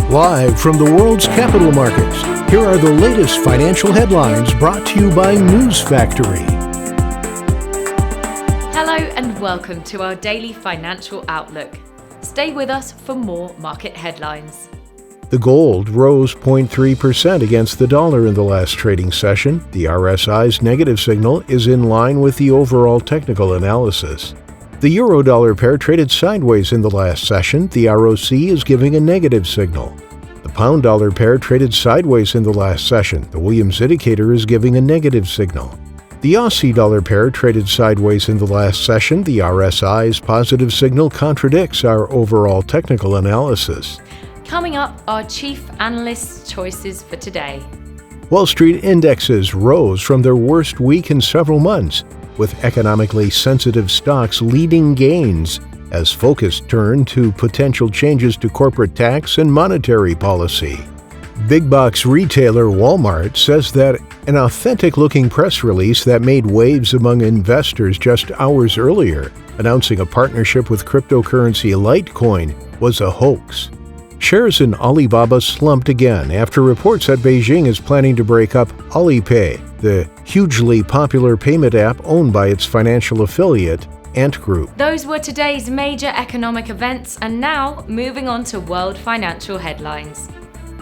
Live from the world's capital markets, here are the latest financial headlines brought to you by News Factory. Hello and welcome to our daily financial outlook. Stay with us for more market headlines. The gold rose 0.3% against the dollar in the last trading session. The RSI's negative signal is in line with the overall technical analysis. The euro-dollar pair traded sideways in the last session. The ROC is giving a negative signal. The pound-dollar pair traded sideways in the last session. The Williams indicator is giving a negative signal. The Aussie-dollar pair traded sideways in the last session. The RSI's positive signal contradicts our overall technical analysis. Coming up, our chief analyst's choices for today. Wall Street indexes rose from their worst week in several months, with economically sensitive stocks leading gains as focus turned to potential changes to corporate tax and monetary policy. Big box retailer Walmart says that an authentic-looking press release that made waves among investors just hours earlier, announcing a partnership with cryptocurrency Litecoin, was a hoax. Shares in Alibaba slumped again after reports that Beijing is planning to break up Alipay, the hugely popular payment app owned by its financial affiliate, Ant Group. Those were today's major economic events, and now moving on to world financial headlines.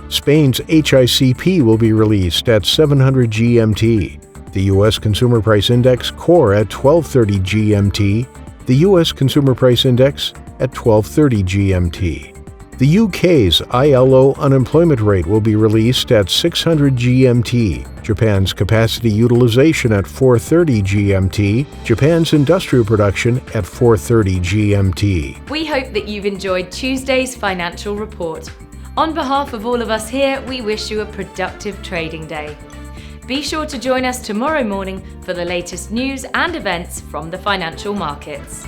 Spain's HICP will be released at 700 GMT. The U.S. Consumer Price Index core at 1230 GMT. The U.S. Consumer Price Index at 1230 GMT. The UK's ILO unemployment rate will be released at 600 GMT, Japan's capacity utilization at 430 GMT, Japan's industrial production at 430 GMT. We hope that you've enjoyed Tuesday's financial report. On behalf of all of us here, we wish you a productive trading day. Be sure to join us tomorrow morning for the latest news and events from the financial markets.